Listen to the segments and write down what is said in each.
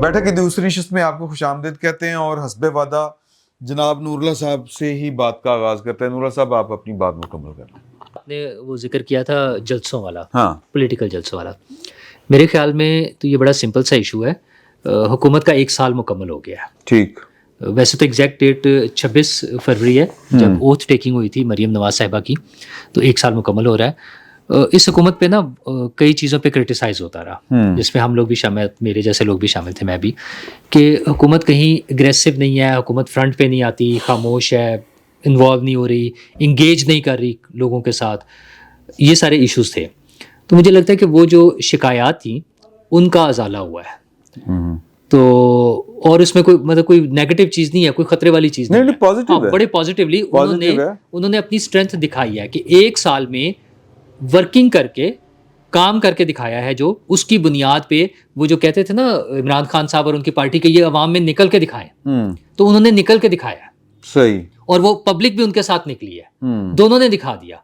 بیٹھک کی دوسری شست میں آپ کو خوش آمدید کہتے ہیں اور حسب وعدہ جناب نور اللہ صاحب سے ہی بات کا آغاز کرتے ہیں. نور اللہ صاحب آپ اپنی بات مکمل کر لیں. آپ نے وہ ذکر کیا تھا جلسوں والا, ہاں پولیٹیکل جلسوں والا. میرے خیال میں تو یہ بڑا سمپل سا ایشو ہے. حکومت کا 1 سال مکمل ہو گیا ہے. ٹھیک. ویسے تو ایگزیکٹ ڈیٹ 26 فروری ہے جب اوتھ ٹیکنگ ہوئی تھی مریم نواز صاحبہ کی, تو 1 سال مکمل ہو رہا ہے. اس حکومت پہ نا کئی چیزوں پہ کرٹیسائز ہوتا رہا, جس میں ہم لوگ بھی شامل, میرے جیسے لوگ بھی شامل تھے, میں بھی, کہ حکومت کہیں اگریسو نہیں ہے, حکومت فرنٹ پہ نہیں آتی, خاموش ہے, انوالو نہیں ہو رہی, انگیج نہیں کر رہی لوگوں کے ساتھ. یہ سارے ایشوز تھے. تو مجھے لگتا ہے کہ وہ جو شکایات تھیں ان کا ازالہ ہوا ہے. تو اور اس میں کوئی مطلب کوئی نیگیٹو چیز نہیں ہے, کوئی خطرے والی چیز نہیں ہے. بڑے پازیٹیولی انہوں نے اپنی اسٹرینتھ دکھائی ہے کہ 1 سال میں ورکنگ کر کے, کام کر کے دکھایا ہے, جو اس کی بنیاد پہ وہ جو کہتے تھے نا عمران خان صاحب اور ان کی پارٹی کے, یہ عوام میں نکل کے دکھائیں, تو انہوں نے نکل کے دکھایا ہے. صحیح. اور وہ پبلک بھی ان کے ساتھ نکلی ہے, دونوں نے دکھا دیا.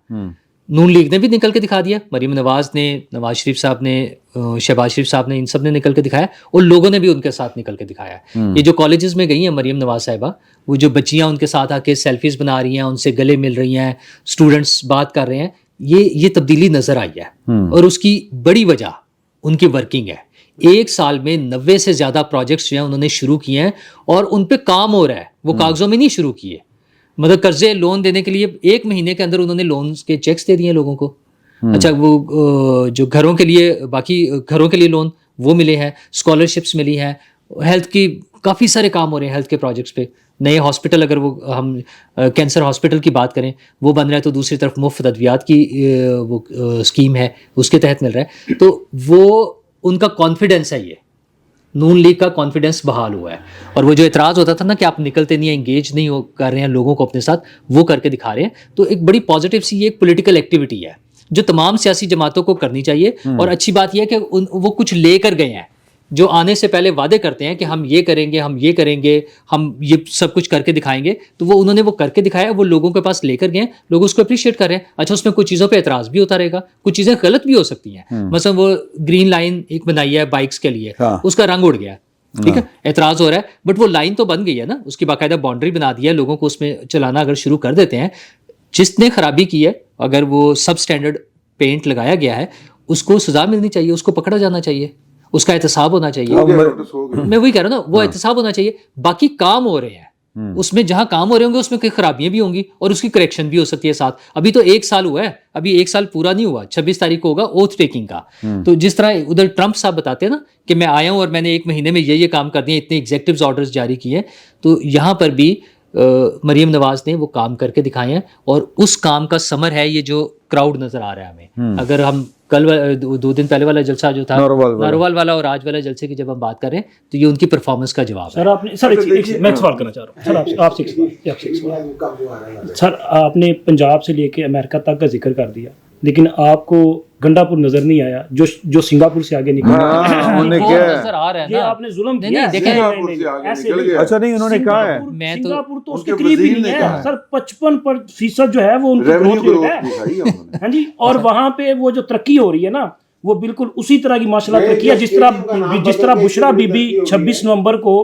نون لیگ نے بھی نکل کے دکھا دیا, مریم نواز نے, نواز شریف صاحب نے, شہباز شریف صاحب نے, ان سب نے نکل کے دکھایا, اور لوگوں نے بھی ان کے ساتھ نکل کے دکھایا. یہ جو کالجز میں گئی ہیں مریم نواز صاحبہ, وہ جو بچیاں ان کے ساتھ آ کے سیلفیز بنا رہی ہیں, ان سے گلے مل رہی ہیں, اسٹوڈنٹس بات کر رہے ہیں, یہ تبدیلی نظر آئی ہے. اور اس کی بڑی وجہ ان کی ورکنگ ہے. 1 سال میں 90 سے زیادہ پروجیکٹس جو ہیں انہوں نے شروع کیے ہیں, اور ان پہ کام ہو رہا ہے. وہ کاغذوں میں نہیں شروع کیے, مطلب قرضے لون دینے کے لیے 1 مہینے کے اندر انہوں نے لونز کے چیکس دے دیے لوگوں کو. اچھا, وہ جو گھروں کے لیے, باقی گھروں کے لیے لون وہ ملے ہیں, اسکالرشپس ملی ہیں, ہیلتھ کی کافی سارے کام ہو رہے ہیں, ہیلتھ کے پروجیکٹس پہ. نئے ہاسپٹل, اگر وہ ہم کینسر ہاسپٹل کی بات کریں, وہ بن رہا ہے, تو دوسری طرف مفت ادویات کی وہ اسکیم ہے, اس کے تحت مل رہا ہے. تو وہ ان کا کانفیڈنس ہے, یہ نون لیگ کا کانفیڈنس بحال ہوا ہے. اور وہ جو اعتراض ہوتا تھا نا کہ آپ نکلتے نہیں ہیں, انگیج نہیں کر رہے ہیں لوگوں کو اپنے ساتھ, وہ کر کے دکھا رہے ہیں. تو ایک بڑی پازیٹیو سی یہ ایک پولیٹیکل ایکٹیویٹی ہے جو تمام سیاسی جماعتوں کو کرنی چاہیے. اور اچھی بات یہ ہے کہ وہ کچھ لے کر گئے ہیں, جو آنے سے پہلے وعدے کرتے ہیں کہ ہم یہ کریں گے, ہم یہ کریں گے, ہم یہ سب کچھ کر کے دکھائیں گے. تو وہ انہوں نے وہ کر کے دکھایا, وہ لوگوں کے پاس لے کر گئے, لوگ اس کو اپریشیٹ کر رہے ہیں. اچھا, اس میں کچھ چیزوں پہ اعتراض بھی ہوتا رہے گا, کچھ چیزیں غلط بھی ہو سکتی ہیں. مثلا وہ گرین لائن ایک بنائی ہے بائکس کے لیے, اس کا رنگ اڑ گیا, ٹھیک ہے, اعتراض ہو رہا ہے, بٹ وہ لائن تو بن گئی ہے نا, اس کی باقاعدہ باؤنڈری بنا دی ہے. لوگوں کو اس میں چلانا اگر شروع کر دیتے ہیں, جس نے خرابی کی ہے, اگر وہ سب اسٹینڈرڈ پینٹ لگایا گیا ہے, اس کو سزا ملنی چاہیے, اس کو پکڑا جانا چاہیے, اس کا احتساب ہونا چاہیے. میں وہی کہہ رہا ہوں نا, وہ احتساب ہونا چاہیے. باقی کام ہو رہے ہیں, اس میں جہاں کام ہو رہے ہوں گے اس میں کئی خرابیاں بھی ہوں گی, اور اس کی کریکشن بھی ہو سکتی ہے ساتھ. ابھی تو 1 سال ہوا ہے, ابھی 1 سال پورا نہیں ہوا, 26 تاریخ کو ہوگا اوتھ ٹیکنگ کا. تو جس طرح ادھر ٹرمپ صاحب بتاتے ہیں نا کہ میں آیا ہوں اور میں نے 1 مہینے میں یہ کام کر دیے, اتنے ایگزیکٹو آرڈرز جاری کیے, تو یہاں پر بھی مریم نواز نے وہ کام کر کے دکھائے ہیں. اور اس کام کا ثمر ہے یہ جو کراؤڈ نظر آ رہا ہے ہمیں. اگر ہم کل 2 دن پہلے والا جلسہ جو تھا ناروال والا اور آج والا جلسے کی جب ہم بات کر رہے ہیں, تو یہ ان کی پرفارمنس کا جواب ہے. سر آپ نے, سر میں ایک سوال کرنا چاہ رہا ہوں, سر آپ سے سر آپ نے پنجاب سے لے کے امریکہ تک کا ذکر کر دیا, لیکن آپ کو گنڈا پور نظر نہیں آیا جو سنگاپور سے آگے نکلا. نظر آ رہا ہے نا, آپ نے ظلم نہیں کیا. اچھا نہیں, انہوں نے کہا ہے سنگاپور تو اس کے قریب ہی نہیں ہے سر. 55% جو ہے وہ ان کی گروتھ ریٹ ہے, ہاں جی. اور وہاں پہ وہ جو ترقی ہو رہی ہے نا, وہ بالکل اسی طرح کی ماشاء اللہ ترقی ہے جس طرح بشرا بی بی 26 نومبر کو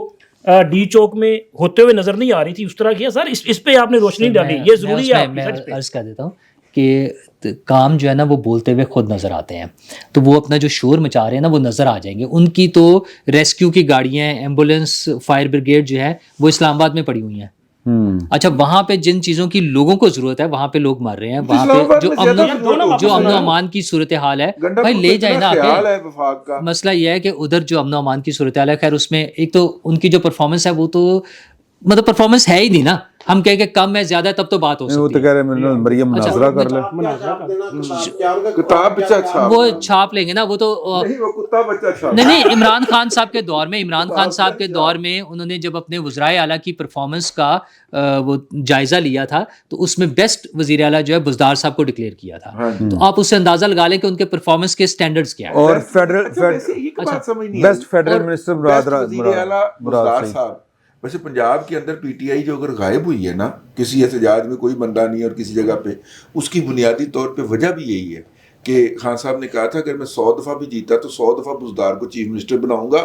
ڈی چوک میں ہوتے ہوئے نظر نہیں آ رہی تھی, اس طرح کی. سر اس پہ آپ نے روشنی ڈالی, یہ ضروری ہے. میں عرض کر دیتا ہوں کہ کام جو ہے نا وہ بولتے ہوئے خود نظر آتے ہیں, تو وہ اپنا جو شور مچا رہے ہیں نا وہ نظر آ جائیں گے. ان کی تو ریسکیو کی گاڑیاں, ایمبولینس, فائر بریگیڈ جو ہے وہ اسلام آباد میں پڑی ہوئی ہیں. اچھا, وہاں پہ جن چیزوں کی لوگوں کو ضرورت ہے وہاں پہ لوگ مر رہے ہیں. وہاں پہ جو امن و امان کی صورتحال ہے بھائی لے جائیں نا. مسئلہ یہ ہے کہ ادھر جو امن و امان کی صورتحال ہے, خیر اس میں ایک تو ان کی جو پرفارمنس ہے وہ تو مطلب پرفارمنس ہے ہی نہیں نا. ہم کہیں کہ کم ہے زیادہ تب تو بات ہو سکتی ہے. وہ تو کہہ رہے ہیں مریم مناظرہ کر لے, وہ چھاپ لیں گے نا, وہ تو نہیں. عمران خان صاحب کے دور میں انہوں نے جب اپنے وزرائے اعلیٰ کی پرفارمنس کا وہ جائزہ لیا تھا, تو اس میں بیسٹ وزیر اعلیٰ جو ہے بزدار صاحب کو ڈکلیئر کیا تھا. تو آپ اس سے اندازہ لگا لیں کہ ان کے پرفارمنس کے سٹینڈرڈز کیا ہیں. اور بیسٹ فیڈرل منسٹر مراد صاحب. ویسے پنجاب کے اندر پی ٹی آئی جو اگر غائب ہوئی ہے نا, کسی احتجاج میں کوئی بندہ نہیں اور کسی جگہ پہ, اس کی بنیادی طور پہ وجہ بھی یہی ہے کہ خان صاحب نے کہا تھا اگر میں 100 دفعہ بھی جیتا تو 100 دفعہ بزدار کو چیف منسٹر بناؤں گا.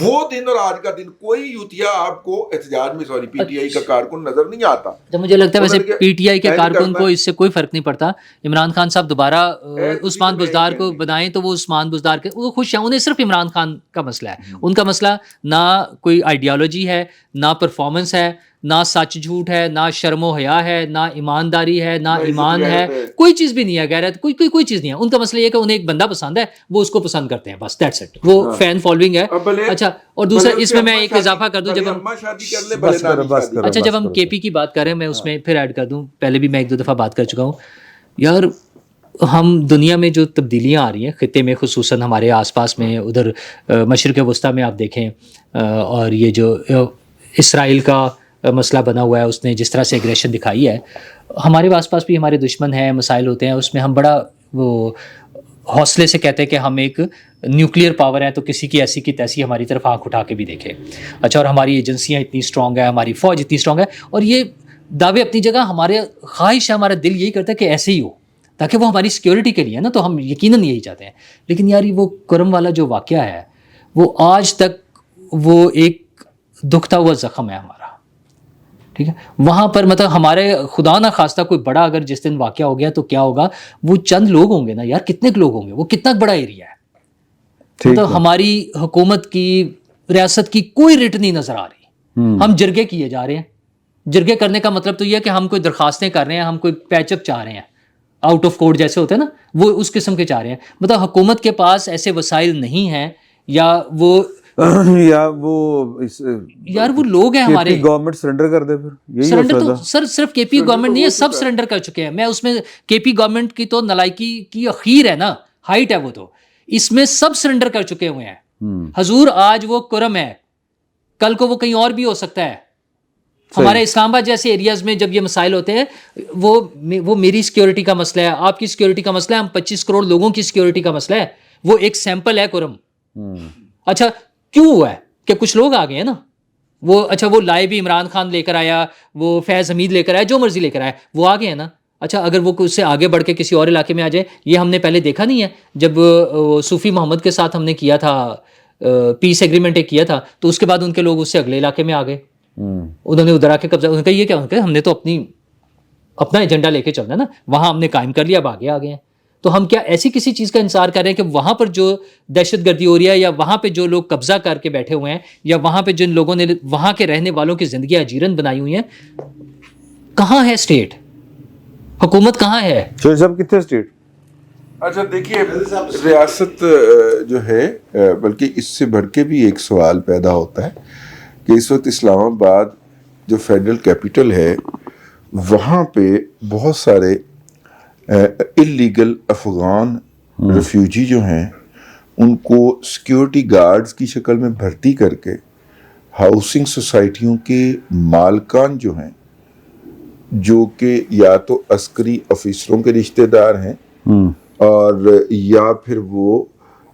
وہ دن اور آج کا دن کوئی یوتیا آپ کو احتجاج میں پی ٹی آئی کا کارکن نظر نہیں آتا. مجھے لگتا ہے ویسے پی ٹی آئی کے کارکن کو اس سے کوئی فرق نہیں پڑتا. عمران خان صاحب دوبارہ عثمان بزدار کو بنائیں تو وہ عثمان بزدار کے وہ خوش ہیں. انہیں صرف عمران خان کا مسئلہ ہے. ان کا مسئلہ نہ کوئی آئیڈیالوجی ہے، نہ پرفارمنس ہے، نہ سچ جھوٹ ہے، نہ شرم و حیا ہے، نہ ایمانداری ہے، نہ ایمان ہے، کوئی چیز بھی نہیں ہے. غیرت کوئی چیز نہیں ہے. ان کا مسئلہ یہ کہ انہیں ایک بندہ پسند ہے، وہ اس کو پسند کرتے ہیں، بس دیٹس اٹ. وہ فین فالوئنگ ہے. اچھا، اور دوسرا اس میں ایک اضافہ کر دوں، جب ہم اچھا جب ہم کے پی کی بات کر رہے ہیں، میں اس میں پھر ایڈ کر دوں. پہلے بھی میں ایک دو دفعہ بات کر چکا ہوں یار. ہم دنیا میں جو تبدیلیاں آ رہی ہیں خطے میں، خصوصاً ہمارے آس پاس میں، ادھر مشرق وسطیٰ میں آپ دیکھیں، اور یہ جو اسرائیل کا مسئلہ بنا ہوا ہے، اس نے جس طرح سے ایگریشن دکھائی ہے، ہمارے آس پاس بھی ہمارے دشمن ہیں، مسائل ہوتے ہیں. اس میں ہم بڑا وہ حوصلے سے کہتے ہیں کہ ہم ایک نیوکلیئر پاور ہیں، تو کسی کی ایسی کی تیسی ہماری طرف آنکھ اٹھا کے بھی دیکھیں. اچھا، اور ہماری ایجنسیاں اتنی اسٹرانگ ہیں، ہماری فوج اتنی اسٹرانگ ہے، اور یہ دعوے اپنی جگہ. ہمارے خواہش ہے، ہمارا دل یہی کرتا ہے کہ ایسے ہی ہو، تاکہ وہ ہماری سیکیورٹی کے لیے نا، تو ہم یقیناً یہی چاہتے ہیں. لیکن یار وہ کرم والا جو واقعہ ہے، وہ آج تک وہ ایک دکھتا ہوا زخم ہے ہمارا. ٹھیک ہے، وہاں پر مطلب ہمارے خدا نہ خواستہ کوئی بڑا اگر جس دن واقعہ ہو گیا تو کیا ہوگا. وہ چند لوگ ہوں گے نا یار، کتنے لوگ ہوں گے، وہ کتنا بڑا ایریا ہے. مطلب ہماری حکومت کی، ریاست کی کوئی رٹ نہیں نظر آ رہی. ہم جرگے کیے جا رہے ہیں. جرگے کرنے کا مطلب تو یہ ہے کہ ہم کوئی درخواستیں کر رہے ہیں، ہم کوئی پیچ اپ چاہ رہے ہیں، آؤٹ آف کورٹ جیسے ہوتے ہیں نا، وہ اس قسم کے چاہ رہے ہیں. مطلب حکومت کے پاس ایسے وسائل نہیں ہیں، یا وہ یار وہ لوگ ہیں ہمارے. گورنمنٹ سرنڈر کر دے پھر. سرنڈر تو سر صرف کے پی گورنمنٹ نہیں ہے، سب سرنڈر کر چکے ہیں. میں اس میں کے پی گورنمنٹ کی تو نالائکی کی اخیر ہے نا، ہائٹ ہے وہ تو. اس میں سب سرنڈر کر چکے ہوئے ہیں. حضور آج وہ کرم ہے، کل کو وہ کہیں اور بھی ہو سکتا ہے. ہمارے اسلام آباد جیسے ایریاز میں جب یہ مسائل ہوتے ہیں، وہ میری سیکیورٹی کا مسئلہ ہے، آپ کی سیکیورٹی کا مسئلہ ہے، ہم 25 کروڑ لوگوں کی سیکیورٹی کا مسئلہ ہے. وہ ایک سیمپل ہے کرم. اچھا کیوں ہوا ہے کہ کچھ لوگ آ گئے ہیں نا. وہ اچھا وہ لائے بھی، عمران خان لے کر آیا، وہ فیض حمید لے کر آیا، جو مرضی لے کر آیا، وہ آ گئے ہیں نا. اچھا اگر وہ اس سے آگے بڑھ کے کسی اور علاقے میں آ جائے، یہ ہم نے پہلے دیکھا نہیں ہے. جب صوفی محمد کے ساتھ ہم نے کیا تھا پیس ایگریمنٹ ایک کیا تھا، تو اس کے بعد ان کے لوگ اس سے اگلے علاقے میں آ گئے. انہوں نے ادھر آ کے قبضہ. انہوں نے کہا یہ کیا، ہم نے تو اپنا ایجنڈا لے کے چلنا ہے نا، وہاں ہم نے قائم کر لیا، اب آگے آ گئے ہیں. تو ہم کیا ایسی کسی چیز کا انتظار کر رہے ہیں کہ وہاں پر جو دہشت گردی ہو رہی ہے، یا وہاں پہ جو لوگ قبضہ کر کے بیٹھے ہوئے ہیں، یا وہاں پہ جن لوگوں نے وہاں کے رہنے والوں کی زندگیاں اجیرن بنائی ہوئی ہیں، کہاں ہے اسٹیٹ؟ حکومت کہاں ہے؟ سب کتنے اسٹیٹ؟ اچھا دیکھیے، ریاست جو ہے، بلکہ اس سے بڑھ کے بھی ایک سوال پیدا ہوتا ہے کہ اس وقت اسلام آباد جو فیڈرل کیپٹل ہے، وہاں پہ بہت سارے اللیگل افغان ریفیوجی جو ہیں، ان کو سیکیورٹی گارڈز کی شکل میں بھرتی کر کے ہاؤسنگ سوسائٹیوں کے مالکان جو ہیں، جو کہ یا تو عسکری افیسروں کے رشتہ دار ہیں، اور یا پھر وہ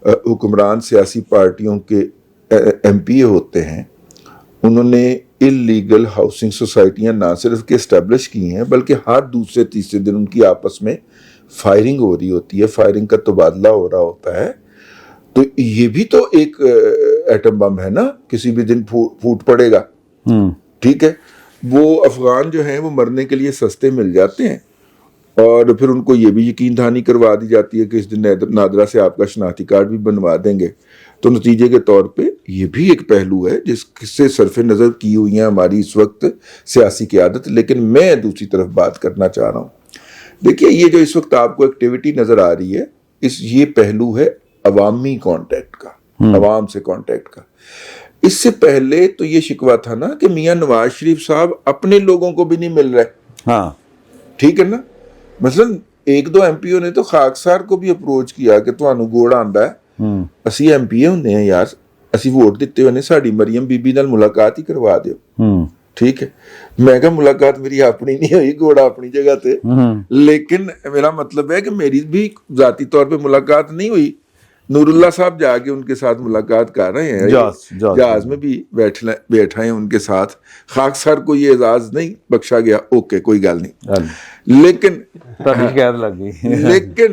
حکمران سیاسی پارٹیوں کے ایم پی اے ہوتے ہیں، انہوں نے اللیگل ہاؤسنگ سوسائٹیاں نہ صرف کہ اسٹیبلش کی ہیں، بلکہ ہر دوسرے تیسرے دن ان کی آپس میں فائرنگ ہو رہی ہوتی ہے، فائرنگ کا تبادلہ ہو رہا ہوتا ہے. تو یہ بھی تو ایک ایٹم بم ہے نا، کسی بھی دن پھوٹ پڑے گا. ٹھیک ہے، وہ افغان جو ہیں وہ مرنے کے لیے سستے مل جاتے ہیں، اور پھر ان کو یہ بھی یقین دہانی کروا دی جاتی ہے کہ اس دن نادرا سے آپ کا شناختی کارڈ بھی بنوا دیں گے. تو نتیجے کے طور پہ یہ بھی ایک پہلو ہے جس سے صرف نظر کی ہوئی ہیں ہماری اس وقت سیاسی قیادت. لیکن میں دوسری طرف بات کرنا چاہ رہا ہوں. دیکھیے، یہ جو اس وقت آپ کو ایکٹیویٹی نظر آ رہی ہے، یہ پہلو ہے عوامی کانٹیکٹ کا، عوام سے کانٹیکٹ کا. اس سے پہلے تو یہ شکوہ تھا نا کہ میاں نواز شریف صاحب اپنے لوگوں کو بھی نہیں مل رہے. ہاں ٹھیک ہے نا. مثلاً ایک دو ایم پی او نے تو خاکسار کو بھی اپروچ کیا کہ تانوں گوڑ آندا ہے، اسی ایم پی اے ہوندے ہیں یار، اسی ووٹ دیتے ہونے ساڈی مریم بی بی نال ملاقات ہی کروا دیو. ٹھیک ہے، میں کہا ملاقات میری اپنی نہیں ہوئی، گھوڑا اپنی جگہ تے، لیکن میرا مطلب ہے کہ میری بھی ذاتی طور پہ ملاقات نہیں ہوئی. نور اللہ صاحب جا کے ان کے ساتھ ملاقات کر رہے ہیں، جہاز میں بھی بیٹھا ہیں ان کے ساتھ. خاکسار کو یہ اعزاز نہیں بخشا گیا، اوکے کوئی گل نہیں. لیکن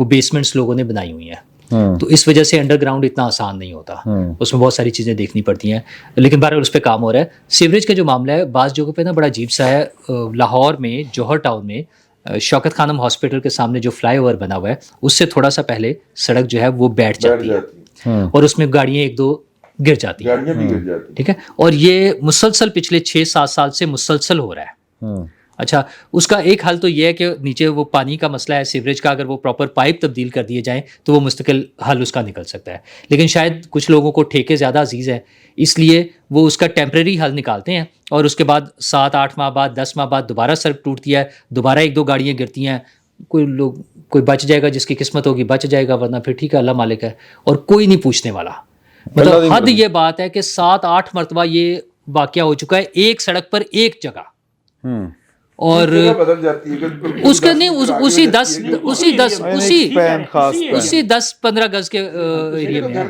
وہ بیسمنٹس لوگوں نے بنائی ہوئی ہیں, تو اس وجہ سے انڈر گراؤنڈ اتنا آسان نہیں ہوتا, اس میں بہت ساری چیزیں دیکھنی پڑتی ہیں, لیکن بہرحال اس پہ کام ہو رہا ہے. سیوریج کا جو معاملہ ہے بعض جگہوں پہ نا بڑا عجیب سا ہے. لاہور میں جوہر ٹاؤن میں شوکت خانم ہاسپٹل کے سامنے جو فلائی اوور بنا ہوا ہے اس سے تھوڑا سا پہلے سڑک جو ہے وہ بیٹھ جاتی ہے اور اس میں گاڑیاں ایک دو گر جاتی ہیں, ٹھیک ہے, اور یہ مسلسل پچھلے 6-7 سال سے مسلسل ہو رہا ہے. اچھا, اس کا ایک حل تو یہ ہے کہ نیچے وہ پانی کا مسئلہ ہے سیوریج کا, اگر وہ پراپر پائپ تبدیل کر دیے جائیں تو وہ مستقل حل اس کا نکل سکتا ہے. لیکن شاید کچھ لوگوں کو ٹھیکے زیادہ عزیز ہے, اس لیے وہ اس کا ٹیمپریری حل نکالتے ہیں اور اس کے بعد 7-8 ماہ بعد 10 ماہ بعد دوبارہ سڑک ٹوٹتی ہے, دوبارہ 1-2 گاڑیاں گرتی ہیں, کوئی بچ جائے گا جس کی قسمت ہوگی بچ جائے گا, ورنہ پھر ٹھیک ہے اللہ مالک ہے, اور کوئی نہیں پوچھنے والا. مطلب حد یہ بات ہے کہ 7-8 مرتبہ یہ واقعہ ہو چکا ہے ایک سڑک پر ایک جگہ, اور اس کا نہیں اسی 10-15 گز کے ایریا میں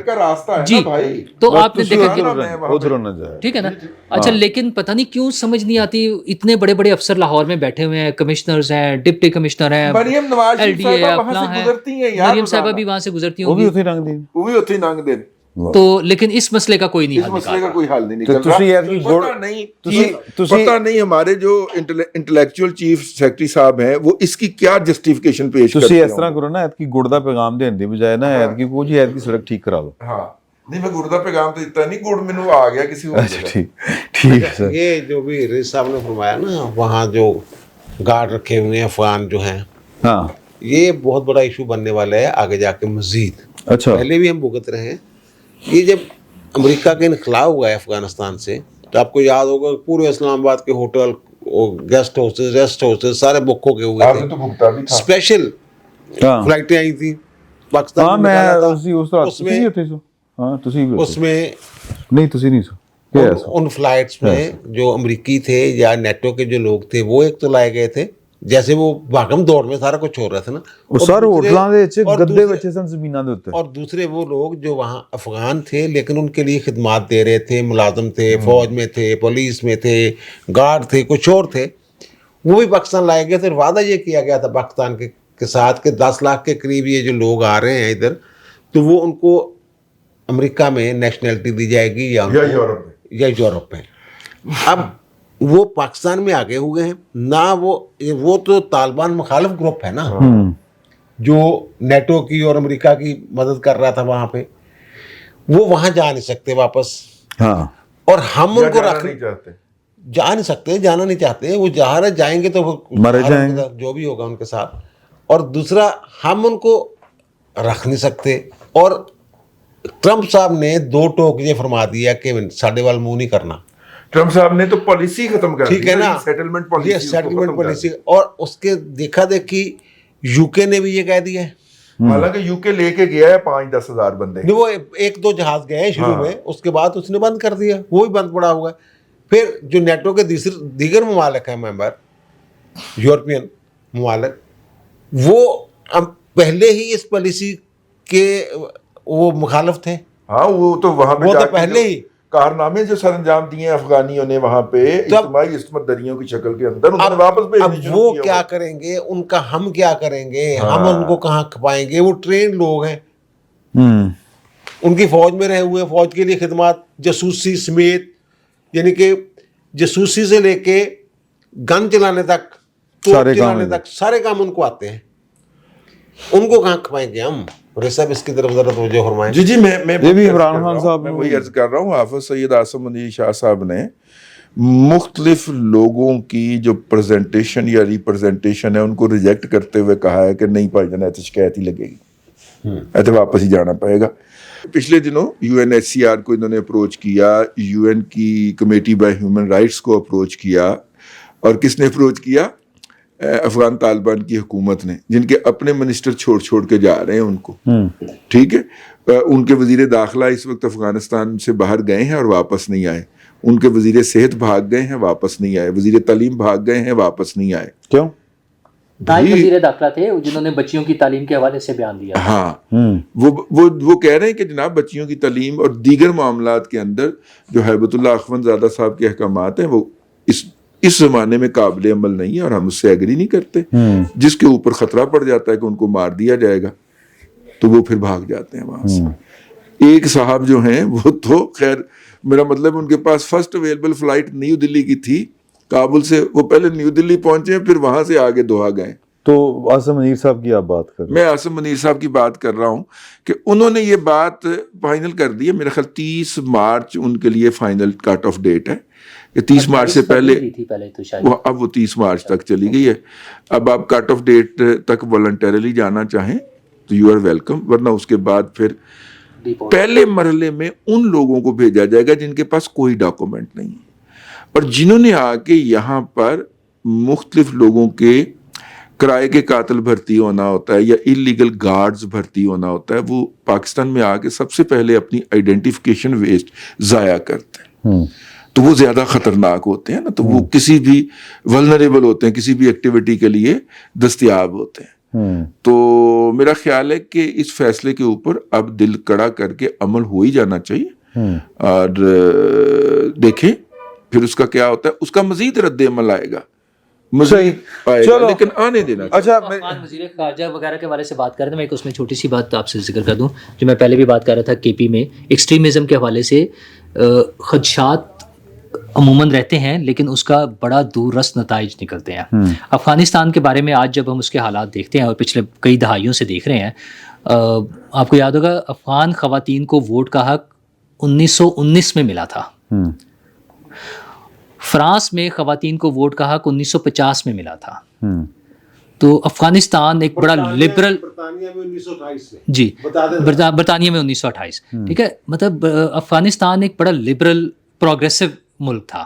جی, تو آپ نے دیکھا کہ ٹھیک ہے نا. اچھا, لیکن پتہ نہیں کیوں سمجھ نہیں آتی, اتنے بڑے بڑے افسر لاہور میں بیٹھے ہوئے ہیں, کمشنرز ہیں, ڈپٹی کمشنر ہیں, ایل ڈی اے اپنا ہے, مریم صاحبہ بھی وہاں سے گزرتی ہوں گی, تو لیکن اس مسئلے کا کوئی نہیں حل نہیں. پتہ نہیں ہمارے جو انٹلیکچوئل چیف سیکرٹری صاحب ہیں وہ اس کی کیا جسٹیفیکیشن پیش کرتے ہیں. تسی اس طرح کرو نا, ایت کی گڑ دا پیغام دین دی بجائے نا ایت کی کو جی ایت کی سڑک ٹھیک کرا دو. ہاں نہیں, میں گڑ دا پیغام تو اتنا نہیں, گڑ مینوں آ گیا کسی اور جگہ. ٹھیک ہے سر. یہ جو بھی رئیس صاحب نے فرمایا نا, وہاں جو گارڈ رکھے ہوئے ہیں افغان جو ہیں, ہاں یہ بہت بڑا ایشو بننے والا ہے آگے جا کے مزید. اچھا, پہلے بھی ہم بھگت رہے ہیں. یہ جب امریکہ کا انخلا ہوا ہے افغانستان سے, تو آپ کو یاد ہوگا پورے اسلام آباد کے hotel, guest houses, rest houses سارے بک ہو کے ہوئے تھے. اسپیشل فلائٹیں آئی تھیں پاکستان میں, اس میں ان فلائٹس میں جو امریکی تھے یا نیٹو کے جو لوگ تھے وہ ایک تو لائے گئے تھے, جیسے وہ بھاگم دوڑ میں سارا کچھ ہو رہا تھا نا, اور دوسرے وہ لوگ جو وہاں افغان تھے لیکن ان کے لیے خدمات دے رہے تھے, ملازم تھے, فوج میں تھے, پولیس میں تھے, گارڈ تھے, کچھ اور تھے, وہ بھی پاکستان لائے گئے تھے. وعدہ یہ کیا گیا تھا پاکستان کے ساتھ کہ 10 لاکھ کے قریب یہ جو لوگ آ رہے ہیں ادھر, تو وہ ان کو امریکہ میں نیشنلٹی دی جائے گی یا یورپ میں. اب وہ پاکستان میں آگے ہوئے ہیں نہ, وہ تو طالبان مخالف گروپ ہے نا جو نیٹو کی اور امریکہ کی مدد کر رہا تھا وہاں پہ, وہ وہاں جا نہیں سکتے واپس, اور ہم ان کو جا نہیں سکتے, جانا نہیں چاہتے, وہ جائیں گے تو مرے جائیں گے جو بھی ہوگا ان کے ساتھ. اور دوسرا ہم ان کو رکھ نہیں سکتے. اور ٹرمپ صاحب نے 2 ٹوک یہ فرما دیا کہ ساڈے وال منہ نہیں کرنا. ٹرمپ صاحب نے تو پالیسی ختم کر دی, ٹھیک ہے نا, سیٹلمنٹ پالیسی, اور اس کے دیکھا دیکھی یو کے نے بھی یہ کہہ دیا ہے. حالانکہ یو کے لے کے گیا ہے 5-10 ہزار بندے, وہ 1-2 جہاز گئے ہیں شروع میں, اس کے بعد اس نے بند کر دیا, وہ بھی بند پڑا ہوا ہے. پھر جو نیٹو کے دیگر ممالک ہیں ممبر, یورپین ممالک, وہ پہلے ہی اس پالیسی کے وہ مخالف تھے. ہاں وہ تو وہاں پہ تو پہلے ہی کارنامے جو سر انجام دیے ہیں افغانیوں نے وہاں پہ اجتماعی عصمت دریوں کی شکل کے اندر, انہوں نے واپس بھیجنے شروع وہ کیا. کیا کریں گے ان کا, ہم کیا کریں گے, ہم ان کو کہاں کھپائیں گے. وہ ٹرینڈ لوگ ہیں, ان کی فوج میں رہے ہوئے, فوج کے لیے خدمات, جاسوسی سمیت, یعنی کہ جاسوسی سے لے کے گن چلانے تک, توپ چلانے تک سارے کام ان کو آتے ہیں. ان کو کہاں کھپائیں گے ہم. صاحب اس کی طرف ذرا توجہ فرمائیں. جی میں بھی عمران خان صاحب میں وہی عرض کر رہا ہوں. حافظ سید عاصم علی شاہ صاحب نے مختلف لوگوں کی جو پریزنٹیشن یا ریپرزنٹیشن ہے ان کو ریجیکٹ کرتے ہوئے کہا ہے کہ نہیں بھائی جان ایسے شکایت ہی لگے گی, ایسے واپس ہی جانا پڑے گا. پچھلے دنوں UNHCR کو انہوں نے اپروچ کیا, UN کی کمیٹی بائی ہیومن رائٹس کو اپروچ کیا, اور کس نے اپروچ کیا؟ افغان طالبان کی حکومت نے, جن کے اپنے منسٹر چھوڑ کے جا رہے ہیں ان کو. ٹھیک ہے, ان کے وزیر داخلہ اس وقت افغانستان سے باہر گئے ہیں اور واپس نہیں آئے, ان کے وزیر صحت بھاگ گئے ہیں واپس نہیں آئے, وزیر تعلیم بھاگ گئے ہیں واپس نہیں آئے. کیوں؟ دائیں وزیر داخلہ تھے جنہوں نے بچیوں کی تعلیم کے حوالے سے بیان دیا. ہاں, وہ کہہ رہے ہیں کہ جناب بچیوں کی تعلیم اور دیگر معاملات کے اندر جو ہیبت اللہ اخوند زادہ صاحب کے احکامات ہیں وہ اس اس زمانے میں قابل عمل نہیں ہے اور ہم اس سے ایگری نہیں کرتے. جس کے اوپر خطرہ پڑ جاتا ہے کہ ان کو مار دیا جائے گا تو وہ پھر بھاگ جاتے ہیں وہاں سے. ایک صاحب جو ہیں وہ تو خیر میرا مطلب ان کے پاس فرسٹ اویلیبل فلائٹ نیو دلی کی تھی کابل سے, وہ پہلے نیو دلی پہنچے پھر وہاں سے آگے دوحہ گئے. تو عاصم منیر صاحب کی آپ بات کر رہے ہیں. میں عاصم منیر صاحب کی بات کر رہا ہوں کہ انہوں نے یہ بات فائنل کر دی ہے. میرا خیال 30 مارچ ان کے لیے فائنل کٹ آف ڈیٹ ہے کہ 30 مارچ سے پہلے اب وہ 30 مارچ تک چلی گئی ہے. اب آپ کٹ آف ڈیٹ تک والنٹیرلی جانا چاہیں تو یو آر ویلکم, ورنہ اس کے بعد پھر پہلے مرحلے میں ان لوگوں کو بھیجا جائے گا جن کے پاس کوئی ڈاکومنٹ نہیں ہے اور جنہوں نے آ کے یہاں پر مختلف لوگوں کے کرائے کے قاتل بھرتی ہونا ہوتا ہے یا انلیگل گارڈز بھرتی ہونا ہوتا ہے, وہ پاکستان میں آ کے سب سے پہلے اپنی آئیڈینٹیفیکیشن ویسٹ ضائع کرتے ہیں. تو وہ زیادہ خطرناک ہوتے ہیں نا, تو وہ کسی بھی ولنریبل ہوتے ہیں, کسی بھی ایکٹیویٹی کے لیے دستیاب ہوتے ہیں. تو میرا خیال ہے کہ اس فیصلے کے اوپر اب دل کڑا کر کے عمل ہو ہی جانا چاہیے اور دیکھیں پھر اس کا کیا ہوتا ہے. اس کا مزید رد عمل آئے گا, مزید آئے گا, لیکن آنے دینا. اچھا افغان وزیر خارجہ وغیرہ کے حوالے سے بات کر رہے ہیں, میں ایک اس میں چھوٹی سی بات آپ سے ذکر کر دوں جو میں پہلے بھی بات کر رہا تھا. کے پی میں ایکسٹریمزم کے حوالے سے خدشات عموماً رہتے ہیں لیکن اس کا بڑا دور رس نتائج نکلتے ہیں. افغانستان کے بارے میں آج جب ہم اس کے حالات دیکھتے ہیں اور پچھلے کئی دہائیوں سے دیکھ رہے ہیں, آپ کو یاد ہوگا افغان خواتین کو ووٹ کا حق 1919 میں ملا تھا. فرانس میں خواتین کو ووٹ کا حق 1950 میں ملا تھا. تو افغانستان ایک بڑا لبرل, جی برطانیہ میں 1928, ٹھیک ہے, مطلب افغانستان ایک بڑا لبرل پروگریسو ملک تھا,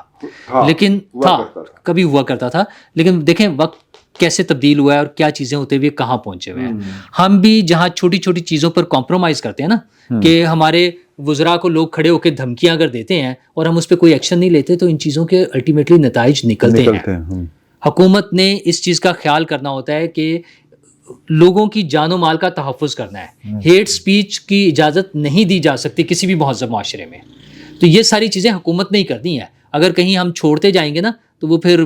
لیکن تھا کبھی ہوا کرتا تھا, لیکن دیکھیں وقت کیسے تبدیل ہوا ہے اور کیا چیزیں ہوتے ہوئے کہاں پہنچے ہوئے ہیں. ہم بھی جہاں چھوٹی چھوٹی چیزوں پر کمپرومائز کرتے ہیں نا کہ ہمارے وزراء کو لوگ کھڑے ہو کے دھمکیاں اگر دیتے ہیں اور ہم اس پہ کوئی ایکشن نہیں لیتے تو ان چیزوں کے الٹیمیٹلی نتائج نکلتے ہیں. حکومت نے اس چیز کا خیال کرنا ہوتا ہے کہ لوگوں کی جان و مال کا تحفظ کرنا ہے. ہیٹ سپیچ کی اجازت نہیں دی جا سکتی کسی بھی مہذب معاشرے میں. تو یہ ساری چیزیں حکومت نے ہی کرنی ہیں. اگر کہیں ہم چھوڑتے جائیں گے نا تو وہ پھر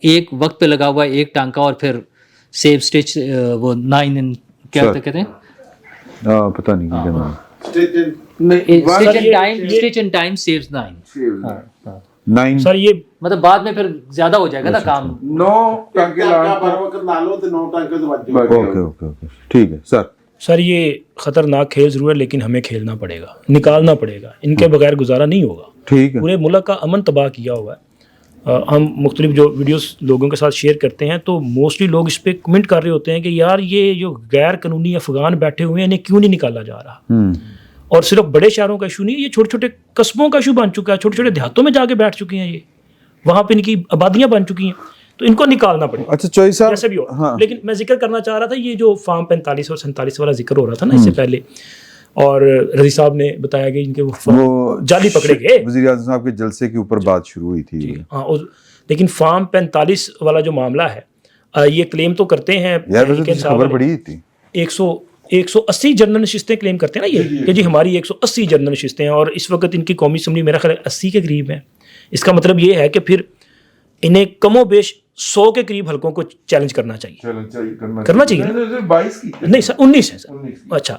ایک وقت پہ لگا ہوا ہے ایک ٹانکا اور پھر سیو اسٹیچ وہ 9 کیا کہتے ہیں, پتہ نہیں کیا نام, اسٹیچ اینڈ ٹائم سیوز 9. سر یہ مطلب بعد میں پھر زیادہ ہو جائے گا نا کام. 9 ٹانکے ٹھیک ہے سر. سر یہ خطرناک کھیل ضرور ہے لیکن ہمیں کھیلنا پڑے گا, نکالنا پڑے گا, ان کے بغیر گزارا نہیں ہوگا. ٹھیک ہے, پورے ملک کا امن تباہ کیا ہوا ہے. ہم مختلف جو ویڈیوز لوگوں کے ساتھ شیئر کرتے ہیں تو موسٹلی لوگ اس پہ کمنٹ کر رہے ہوتے ہیں کہ یار یہ جو غیر قانونی افغان بیٹھے ہوئے ہیں انہیں کیوں نہیں نکالا جا رہا. اور صرف بڑے شہروں کا ایشو نہیں, یہ چھوٹے چھوٹے قصبوں کا ایشو بن چکا ہے, چھوٹے چھوٹے دیہاتوں میں جا کے بیٹھ چکے ہیں, یہ وہاں پہ ان کی آبادیاں بن چکی ہیں, تو ان کو نکالنا پڑے گا. اچھا چوئی صاحب جیسے بھی ہو. لیکن میں ذکر کرنا چاہ رہا تھا یہ جو فارم 45 اور 47 والا ذکر ہو رہا تھا نا اس سے پہلے, اور رضی صاحب نے بتایا کہ ان کے وہ جعلی پکڑے گئے, وزیر اعظم صاحب کے جلسے کے اوپر بات شروع ہوئی تھی. ہاں, لیکن فارم 45 والا جو معاملہ ہے یہ کلیم تو کرتے ہیں خبر بڑی تھی 180 جنرل نشستیں کلیم کرتے ہیں نا یہ کہ جی ہماری 180 جنرل نشستیں ہیں, اور اس وقت ان کی قومی اسمبلی میرا خیال 80 کے قریب ہے. اس کا مطلب یہ ہے کہ پھر انہیں کم و بیش 100 کے قریب حلقوں کو چیلنج کرنا چاہیے. کرنا چاہیے نہیں سر 19 ہیں سر. اچھا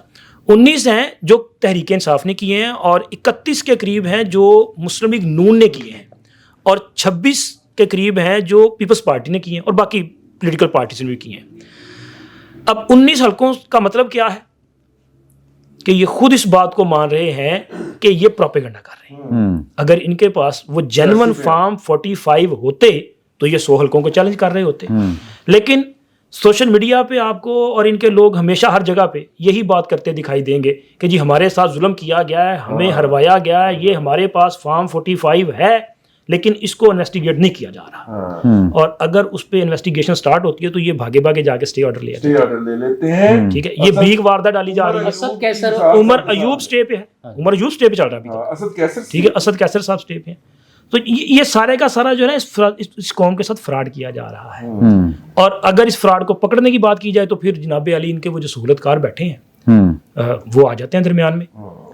19 ہیں جو تحریک انصاف نے کیے ہیں, اور 31 کے قریب ہیں جو مسلم لیگ نون نے کیے ہیں, اور 26 کے قریب ہیں جو پیپلز پارٹی نے کیے ہیں, اور باقی پولیٹیکل پارٹیز نے بھی کیے ہیں. اب 19 حلقوں کا مطلب کیا ہے کہ یہ خود اس بات کو مان رہے ہیں کہ یہ پروپیگنڈا کر رہے ہیں. اگر ان کے پاس وہ جینون فارم 45 ہوتے تو یہ 100 حلقوں کو چیلنج کر رہے ہوتے. لیکن سوشل میڈیا پہ آپ کو اور ان کے لوگ ہمیشہ ہر جگہ پہ یہی بات کرتے دکھائی دیں گے کہ جی ہمارے ساتھ ظلم کیا گیا ہے, ہمیں ہروایا گیا ہے, یہ ہمارے پاس فارم 45 ہے لیکن اس کو انویسٹیگیٹ نہیں کیا جا رہا. اور اگر اس پہ انویسٹیگیشن سٹارٹ ہوتی ہے تو یہ بھاگے بھاگے جا کے سٹے آرڈر لے لیتے ہیں. ٹھیک ہے, یہ بھیک واردہ ڈالی جا رہی ہے. عمر ایوب سٹے پہ ہے, عمر ایوب سٹے پہ چل رہا ہے. ٹھیک ہے, اسد کیسر صاحب سٹے پہ ہیں. تو یہ سارے کا سارا جو ہے نا اس قوم کے ساتھ فراڈ کیا جا رہا ہے. اور اگر اس فراڈ کو پکڑنے کی بات کی جائے تو پھر جناب علی ان کے وہ جو سہولت کار بیٹھے ہیں وہ آ جاتے ہیں درمیان میں.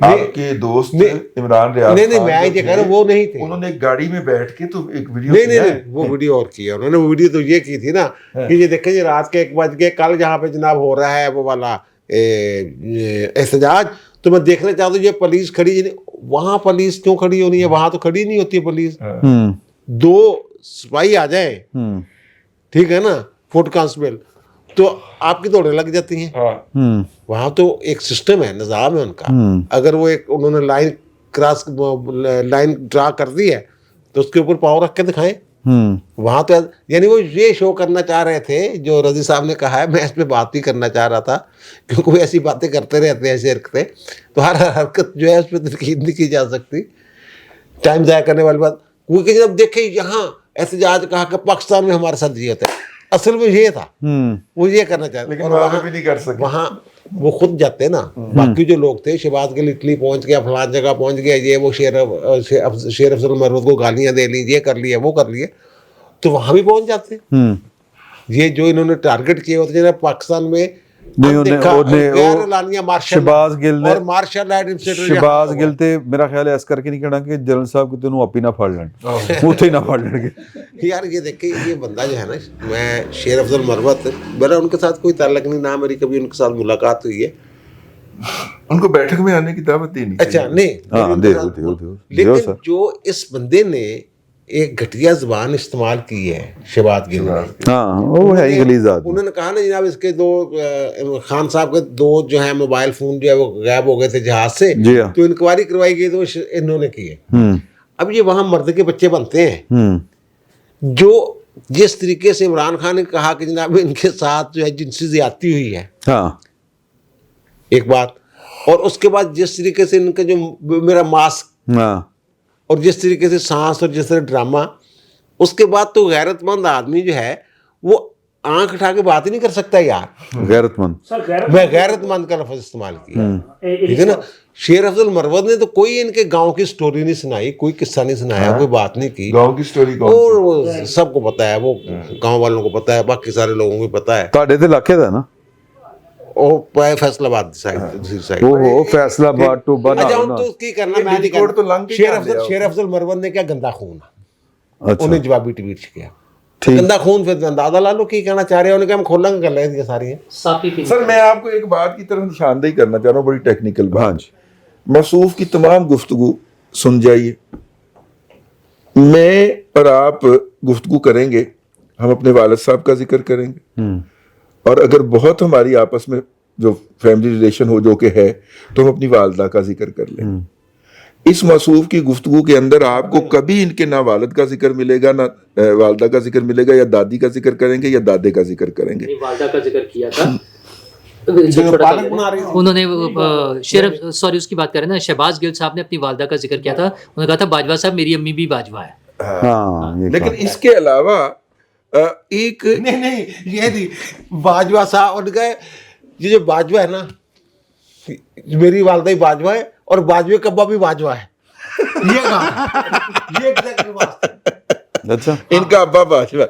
آپ کے دوست عمران ریاض نہیں خان میں جو یہ کہہ رہا تھے، ہوں وہ نہیں تھے، انہوں نے ایک گاڑی میں بیٹھ کے تو ایک ویڈیو نہیں وہ ویڈیو اور کیا انہوں نے، وہ ویڈیو تو یہ کی تھی نا کہ یہ دیکھیں جی رات کے 1 بج کے کل جہاں پہ جناب ہو رہا ہے وہ والا احتجاج، تو میں دیکھنا چاہتا ہوں یہ پولیس کھڑی، وہاں پولیس کیوں کھڑی ہونی ہے، وہاں تو کھڑی نہیں ہوتی پولیس، 2 سپاہی آ جائیں ٹھیک ہے نا، فوٹ کانسٹیبل، تو آپ کی دوڑیں لگ جاتی ہیں۔ وہاں تو ایک سسٹم ہے، نظام ہے ان کا، اگر وہ ایک انہوں نے لائن کراس لائن ڈرا کر دی ہے تو اس کے اوپر پاؤں رکھ کے دکھائیں۔ وہاں تو یعنی وہ یہ شو کرنا چاہ رہے تھے جو رضی صاحب نے کہا ہے، میں اس پہ بات بھی کرنا چاہ رہا تھا کیونکہ وہ ایسی باتیں کرتے رہتے ہیں، ایسی حرکتیں، تو ہر حرکت جو ہے اس پہ تنقید نہیں کی جا سکتی، ٹائم ضائع کرنے والی بات۔ کیونکہ جب دیکھیں یہاں احتجاج کہا کہ پاکستان میں ہمارے ساتھ یہ ہوتا ہے، اصل میں یہ تھا، وہ یہ کرنا چاہتے، لیکن وہاں بھی نہیں کر سکے، وہاں وہ خود جاتے نا، باقی جو لوگ تھے شہباز گل اٹلی پہنچ گیا، فلان جگہ پہنچ گیا، یہ وہ شیر افضل مرود کو گالیاں دے لی، یہ کر لیا وہ کر لیے، تو وہاں بھی پہنچ جاتے ہیں۔ یہ جو انہوں نے ٹارگٹ کیے ہوتے ہیں پاکستان میں، شہباز گل نے، اور مارشل شہباز گل تے میرا خیال ہے اس کر کے نہیں کہنا کہ جنرل صاحب کو تینوں آپ ہی نہ پھڑ لین، اتھے ہی نہ پھڑ لین گے یار یہ دیکھیں یہ بندہ جو ہے نا، میں شیر افضل مروت، میرا ان کے ساتھ کوئی تعلق نہیں، نہ میری کبھی ان کے ساتھ ملاقات ہوئی ہے، ان کو بیٹھک میں آنے کی دعوت دینی اچھا نہیں، لیکن جو اس بندے نے ایک گھٹیا زبان استعمال کی ہے شہباز گل نے، ہاں وہ ہے ہی غلیظ آدمی، انہوں نے کہا نا جناب اس کے 2 خان صاحب کے 2 جو ہیں موبائل فون جو ہے وہ غائب ہو گئے تھے جہاز سے، تو انکوائری کروائی گئی تو انہوں نے کی ہے۔ اب یہ وہاں مرد کے بچے بنتے ہیں، جو جس طریقے سے عمران خان نے کہا کہ جناب ان کے ساتھ جو ہے جنسی زیادتی ہوئی ہے، ایک بات، اور اس کے بعد جس طریقے سے ان کا جو میرا ماسک اور جس طریقے سے سانس اور جس طرح ڈرامہ، اس کے بعد تو غیرت مند آدمی جو ہے وہ آنکھ اٹھا کے بات ہی نہیں کر سکتا یار، غیرت مند، میں غیرت مند کا لفظ استعمال کیا، ٹھیک ہے نا۔ شیر افضل مروت نے تو کوئی ان کے گاؤں کی سٹوری نہیں سنائی، کوئی قصہ نہیں سنایا، کوئی بات نہیں کی، گاؤں کی سٹوری اور وہ سب کو پتا ہے، وہ گاؤں والوں کو پتا ہے، باقی سارے لوگوں کو پتا ہے، تہاڈے تے علاقے دا نا وہ فیصل آباد دوسری سائڈ، وہ فیصل آباد ٹو بنا، اچھا ان تو کی کرنا میں نہیں کرنا، شیر افضل مروت نے کیا گندا خون، انہیں جوابی ٹویٹ کیا گندا خون، پھر اندازہ لا لو کی کہنا چاہ رہے ہیں، انہوں نے کہا ہم کھولیں گے کر لیں گے ساری ہیں۔ سر میں آپ کو ایک بات کی طرف نشاندہی کرنا چاہ رہا ہوں، بڑی ٹیکنیکل بات، موصوف کی تمام گفتگو سن جائیے، میں اور آپ گفتگو کریں گے، ہم اپنے والد صاحب کا ذکر کریں گے، اور اگر بہت ہماری آپس میں جو فیملی ریلیشن ہو جو کہ ہے تو ہم اپنی والدہ کا ذکر کر لیں۔ اس موصوف کی گفتگو کے اندر آپ کو کبھی ان کے نہ والد کا ذکر ملے گا، نہ والدہ کا ذکر ملے گا، یا دادی کا ذکر کریں گے یا دادے کا ذکر کریں گے۔ والدہ کا ذکر کیا تھا، انہوں نے سوری اس کی بات کریں نا، شہباز گل صاحب نے اپنی والدہ کا ذکر کیا تھا، انہوں نے کہا تھا باجوہ صاحب میری امی بھی باجوہ ہے، لیکن اس کے علاوہ ایک نہیں یہ تھی باجوہ صاحب، ان کا یہ جو باجوہ ہے نا، میری والدہ ہی باجوہ ہے اور باجوہ کبا بھی باجوہ ہے، یہ کہا، یہ ایگزیکٹلی بات ہے۔ اچھا ان کا ابا باجوہ۔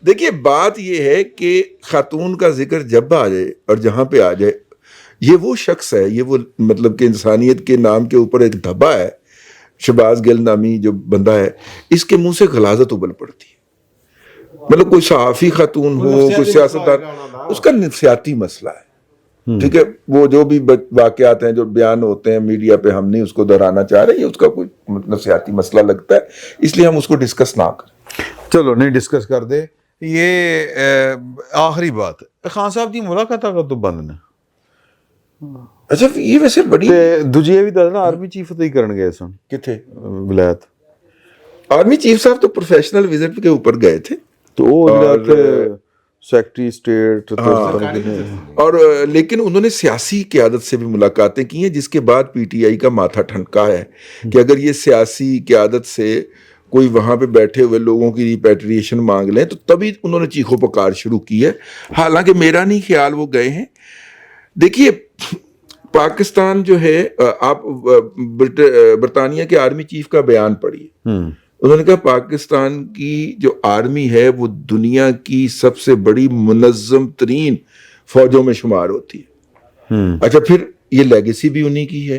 دیکھیے بات یہ ہے کہ خاتون کا ذکر جب آ جائے اور جہاں پہ آ جائے، یہ وہ شخص ہے، یہ وہ مطلب کہ انسانیت کے نام کے اوپر ایک دھبا ہے، شہباز گل نامی جو بندہ ہے، اس کے منہ سے غلاظت ابل پڑتی ہے، مطلب کوئی صحافی خاتون ہو، کوئی سیاستدان، اس کا نفسیاتی مسئلہ ہے، ٹھیک ہے، وہ جو بھی واقعات ہیں جو بیان ہوتے ہیں میڈیا پہ، ہم نہیں اس کو دہرانا چاہ رہے، یہ اس کا کوئی نفسیاتی مسئلہ لگتا ہے، اس لیے ہم اس کو ڈسکس نہ کریں۔ چلو نہیں ڈسکس کر دے۔ یہ آخری بات، خان صاحب دی ملاقات تو بند نے، اچھا یہ ویسے بڑی دوجی بھی دس نا آرمی چیف تو ہی کرن گئے سن کتنے ولایت، آرمی چیف صاحب تو پروفیشنل وزٹ کے اوپر گئے تھے، تو وہ سیکٹری اسٹیٹ، اور لیکن انہوں نے سیاسی قیادت سے بھی ملاقاتیں کی ہیں، جس کے بعد پی ٹی آئی کا ماتھا ٹھنکا ہے کہ اگر یہ سیاسی قیادت سے کوئی وہاں پہ بیٹھے ہوئے لوگوں کی ریپیٹریشن مانگ لیں تو تبھی انہوں نے چیخو پکار شروع کی ہے، حالانکہ میرا نہیں خیال وہ گئے ہیں۔ دیکھیے پاکستان جو ہے، آپ برطانیہ کے آرمی چیف کا بیان پڑھیے، انہوں نے کہا پاکستان کی جو آرمی ہے وہ دنیا کی سب سے بڑی منظم ترین فوجوں میں شمار ہوتی ہے۔ اچھا پھر یہ لیگیسی بھی انہی کی ہے،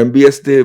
MBS ਦੇ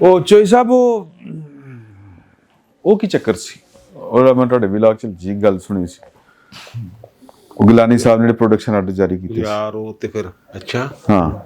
ਉਹ ਚੋਈ ਸਾਹਿਬ ਉਹ ਕੀ ਚੱਕਰ ਸੀ? ਔਰ ਮੈਂ ਤੁਹਾਡੇ ਵਲੌਗ ਚ ਜੀ ਗੱਲ ਸੁਣੀ ਸੀ, ਉਹ ਗਿਲਾਨੀ ਸਾਹਿਬ ਨੇ ਪ੍ਰੋਡਕਸ਼ਨ ਆਰਡਰ ਜਾਰੀ ਕੀਤੇ ਯਾਰ, ਉਹ ਤੇ ਫਿਰ ਅੱਛਾ, ਹਾਂ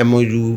MOU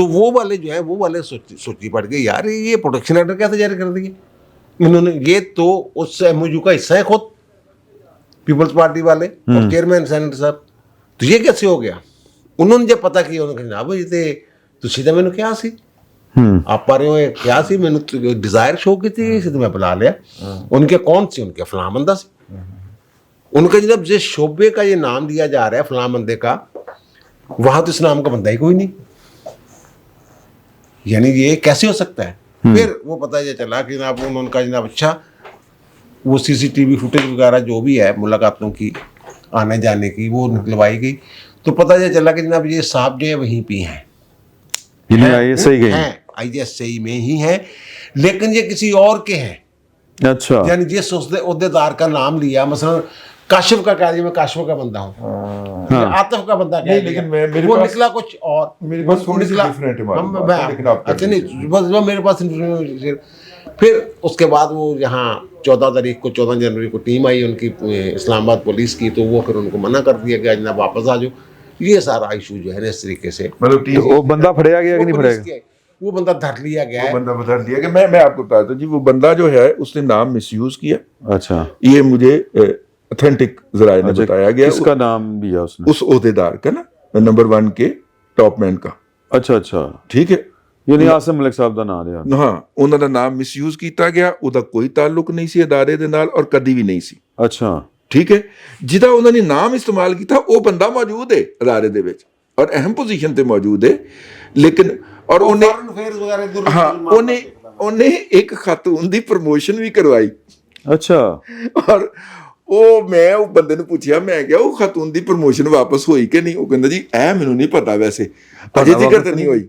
تو وہ والے جو ہے وہ والے سوچی پڑ گئے یار یہ پروٹیکشن آرڈر کیسے جاری کر دیے انہوں نے. یہ تو اس ایم او یو کا حصہ ہے خود پیپلز پارٹی والے اور چیئرمین سینیٹر صاحب. تو یہ کیسے ہو گیا؟ انہوں نے جب پتا کیا انہوں نے کہا جناب یہ تو سیدھا میں نے کیا سی آپ پا رہے ہو کیا سی میں نے ڈیزائر شو کی تھی سیدھا میں بلا لیا. ان کے کون سی؟ ان کے فلاں بندہ سی. ان کا جب جس شعبے کا یہ نام دیا جا رہا ہے فلاں بندے کا وہاں تو اس نام کا بندہ ہی کوئی نہیں. یعنی یہ کیسے ہو سکتا ہے؟ پھر وہ پتہ یہ چلا کہ جناب انہوں نے کہا جناب اچھا وہ سی سی ٹی وی فوٹیج وغیرہ جو بھی ہے ملاقاتوں کی آنے جانے کی وہ نکلوائی گئی. تو پتہ یہ چلا کہ جناب یہ صاحب جو ہے وہیں پہ ہیں آئی ایس سی میں ہی ہیں لیکن یہ کسی اور کے ہیں. اچھا یعنی جس عہدے دار کا نام لیا مثلا کاشف کا کہہ دیا میں کاشف کا بندہ ہوں عاطف کا بندہ کہہ دیا وہ نکلا کچھ اور میرے پاس تھوڑی سی ڈفرینٹ ہے اچھا نہیں بس میرے پاس. پھر اس کے بعد وہ یہاں 14 تاریخ کو 14 جنوری کو ٹیم آئی ان کی اسلام آباد پولیس کی تو وہ پھر ان کو منع کر دیا گیا جناب واپس آ جاؤ. یہ سارا ایشو جو ہے نا اس طریقے سے وہ بندہ پھڑیا گیا کہ نہیں پھڑیا گیا؟ وہ بندہ دھر لیا گیا ہے. بندہ بدل دیا کہ میں آپ کو بتاتا ہوں جی وہ بندہ جو ہے اس نے نام مس یوز کیا. اچھا یہ مجھے اتھینٹک ذرائع نے بتایا گیا. کس کا نام بھی ہے اس نے؟ اس عہدے دار کا نا نمبر 1 کے ٹاپ مین کا. اچھا اچھا ٹھیک ہے یعنی عاصم ملک صاحب ਦਾ ਨਾਮ ਲਿਆ. ਹਾਂ ਉਹਨਾਂ ਦਾ ਨਾਮ ਮਿਸਯੂਜ਼ ਕੀਤਾ ਗਿਆ. ਉਹਦਾ ਕੋਈ ਤਾਲੁਕ ਨਹੀਂ ਸੀ ਅਦਾਰੇ ਦੇ ਨਾਲ ਔਰ ਕਦੀ ਵੀ ਨਹੀਂ ਸੀ. ਅੱਛਾ ਠੀਕ ਹੈ ਜਿਹਦਾ ਉਹਨਾਂ ਨੇ ਨਾਮ ਇਸਤੇਮਾਲ ਕੀਤਾ ਉਹ ਬੰਦਾ ਮੌਜੂਦ ਹੈ ਅਦਾਰੇ ਦੇ ਵਿੱਚ ਔਰ ਅਹਿਮ ਪੋਜੀਸ਼ਨ ਤੇ ਮੌਜੂਦ ਹੈ ਲੇਕਿਨ ਔਰ ਉਹਨੇ ਇੱਕ ਖਾਤੂਨ ਦੀ ਪ੍ਰਮੋਸ਼ਨ ਵੀ ਕਰਵਾਈ. ਅੱਛਾ ਔਰ ਮੈਂ ਉਹ ਬੰਦੇ ਨੂੰ ਪੁੱਛਿਆ ਮੈਂ ਕਿਹਾ ਉਹ ਖਾਤੂਨ ਦੀ ਪ੍ਰਮੋਸ਼ਨ ਵਾਪਸ ਹੋਈ ਕਿ ਨਹੀਂ? ਉਹ ਕਹਿੰਦਾ ਜੀ ਇਹ ਮੈਨੂੰ ਨਹੀਂ ਪਤਾ ਵੈਸੇ ਅਜੇ ਤੱਕ ਤਾਂ ਨਹੀਂ ਹੋਈ.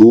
2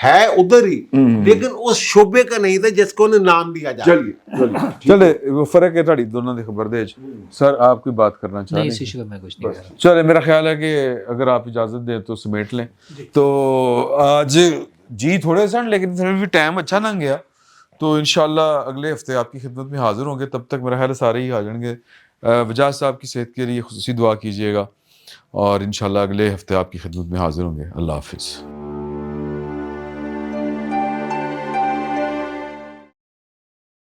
ہے ادھر ہی لیکن اس شعبے کا نہیں تھا جس کو انہیں نام دیا جائے. چلے وہ فرق ہے تھوڑی دونوں دی خبر دے. سر آپ کوئی بات کرنا چاہ رہے ہیں؟ میں کچھ نہیں کر رہا. چلے میرا خیال ہے کہ اگر آپ اجازت دیں تو سمیٹ لیں. تو آج جی تھوڑے سن لیکن پھر بھی ٹائم اچھا لنگ گیا. تو انشاءاللہ اگلے ہفتے آپ کی خدمت میں حاضر ہوں گے. تب تک میرا خیال ہے سارے ہی آ جائیں گے. وجاز صاحب کی صحت کے لیے خصوصی دعا کیجیے گا اور انشاءاللہ اگلے ہفتے آپ کی خدمت میں حاضر ہوں گے. اللہ حافظ.